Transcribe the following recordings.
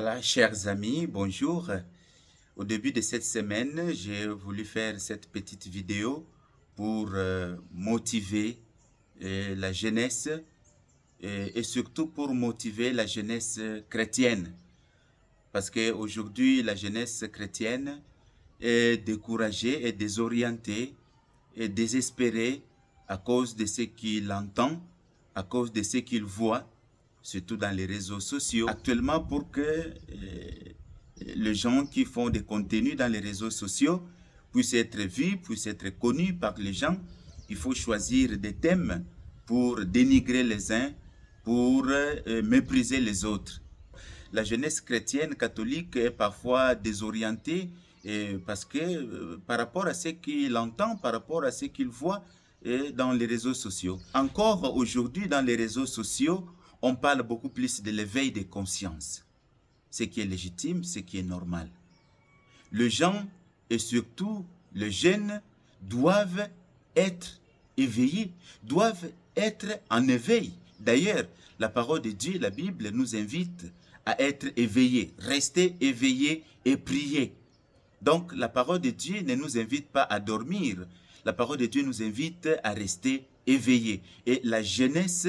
Voilà, chers amis, bonjour. Au début de cette semaine, j'ai voulu faire cette petite vidéo pour motiver la jeunesse et surtout pour motiver la jeunesse chrétienne. Parce qu'aujourd'hui, la jeunesse chrétienne est découragée et désorientée et désespérée à cause de ce qu'il entend, à cause de ce qu'il voit, surtout dans les réseaux sociaux. Actuellement, pour que les gens qui font des contenus dans les réseaux sociaux puissent être vus, puissent être connus par les gens, il faut choisir des thèmes pour dénigrer les uns, pour mépriser les autres. La jeunesse chrétienne catholique est parfois désorientée parce que par rapport à ce qu'il entend, par rapport à ce qu'il voit dans les réseaux sociaux. Encore aujourd'hui, dans les réseaux sociaux, on parle beaucoup plus de l'éveil des consciences, ce qui est légitime, ce qui est normal. Les gens et surtout les jeunes doivent être éveillés, doivent être en éveil. D'ailleurs, la parole de Dieu, la Bible, nous invite à être éveillés, rester éveillés et prier. Donc, la parole de Dieu ne nous invite pas à dormir. La parole de Dieu nous invite à rester éveillés. Et la jeunesse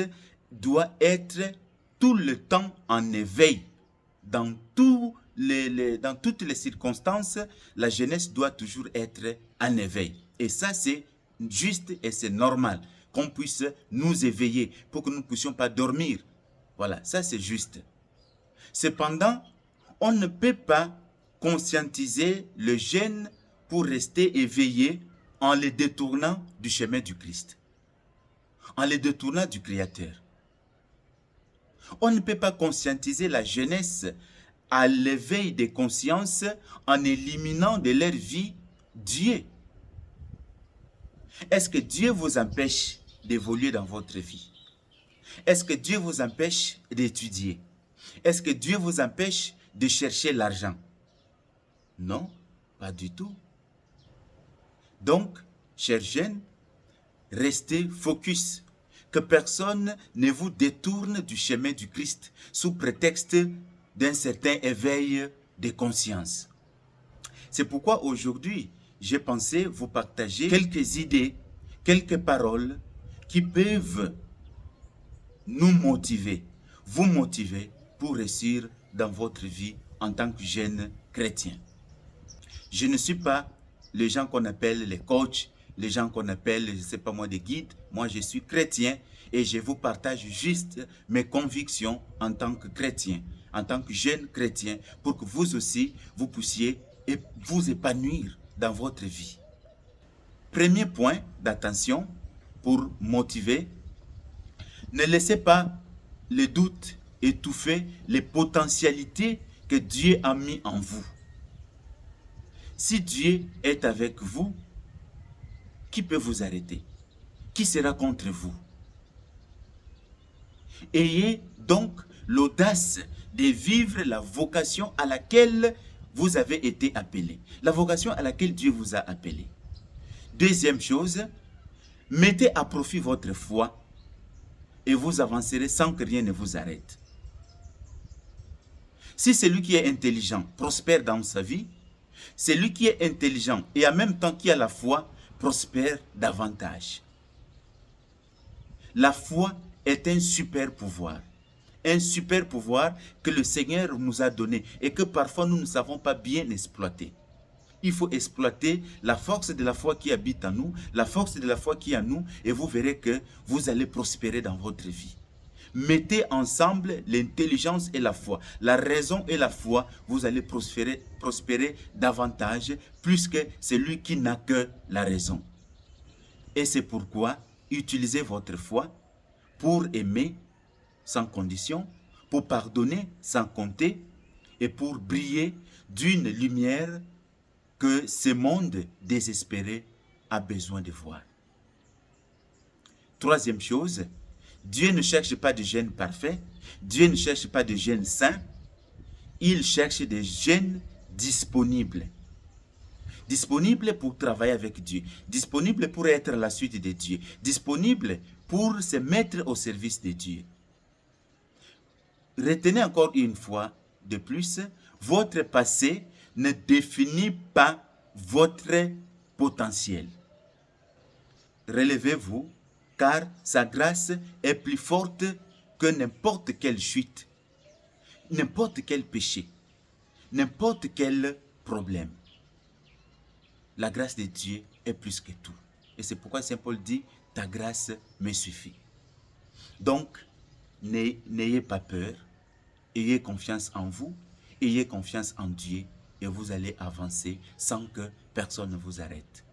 doit être tout le temps en éveil. Dans toutes les circonstances, la jeunesse doit toujours être en éveil. Et ça, c'est juste et c'est normal qu'on puisse nous éveiller pour que nous ne puissions pas dormir. Voilà, ça c'est juste. Cependant, on ne peut pas conscientiser le jeune pour rester éveillé en les détournant du chemin du Christ, en les détournant du Créateur. On ne peut pas conscientiser la jeunesse à l'éveil des consciences en éliminant de leur vie Dieu. Est-ce que Dieu vous empêche d'évoluer dans votre vie? Est-ce que Dieu vous empêche d'étudier? Est-ce que Dieu vous empêche de chercher l'argent? Non, pas du tout. Donc, chers jeunes, restez focus. Que personne ne vous détourne du chemin du Christ sous prétexte d'un certain éveil de conscience. C'est pourquoi aujourd'hui, j'ai pensé vous partager quelques idées, quelques paroles qui peuvent nous motiver, vous motiver pour réussir dans votre vie en tant que jeune chrétien. Je ne suis pas les gens qu'on appelle les coachs, les gens qu'on appelle, je ne sais pas moi, des guides. Moi, je suis chrétien et je vous partage juste mes convictions en tant que chrétien, en tant que jeune chrétien, pour que vous aussi, vous puissiez vous épanouir dans votre vie. Premier point d'attention pour motiver, ne laissez pas les doutes étouffer les potentialités que Dieu a mis en vous. Si Dieu est avec vous, qui peut vous arrêter? Qui sera contre vous? Ayez donc l'audace de vivre la vocation à laquelle vous avez été appelé. La vocation à laquelle Dieu vous a appelé. Deuxième chose, mettez à profit votre foi et vous avancerez sans que rien ne vous arrête. Si celui qui est intelligent prospère dans sa vie, celui qui est intelligent et en même temps qui a la foi prospère davantage. La foi est un super pouvoir que le Seigneur nous a donné et que parfois nous ne savons pas bien exploiter. Il faut exploiter la force de la foi qui habite en nous, la force de la foi qui est en nous, et vous verrez que vous allez prospérer dans votre vie. Mettez ensemble l'intelligence et la foi, la raison et la foi, vous allez prospérer davantage, plus que celui qui n'a que la raison. Et c'est pourquoi utilisez votre foi pour aimer sans condition, pour pardonner sans compter, et pour briller d'une lumière que ce monde désespéré a besoin de voir. Troisième chose, Dieu ne cherche pas de jeunes parfaits, Dieu ne cherche pas de jeunes saints, il cherche des jeunes disponibles. Disponibles pour travailler avec Dieu, disponibles pour être à la suite de Dieu, disponibles pour se mettre au service de Dieu. Retenez encore une fois, De plus, votre passé ne définit pas votre potentiel. Relevez-vous, car sa grâce est plus forte que n'importe quelle chute, n'importe quel péché, n'importe quel problème. La grâce de Dieu est plus que tout. Et c'est pourquoi Saint Paul dit, ta grâce me suffit. Donc, n'ayez pas peur, ayez confiance en vous, ayez confiance en Dieu et vous allez avancer sans que personne ne vous arrête.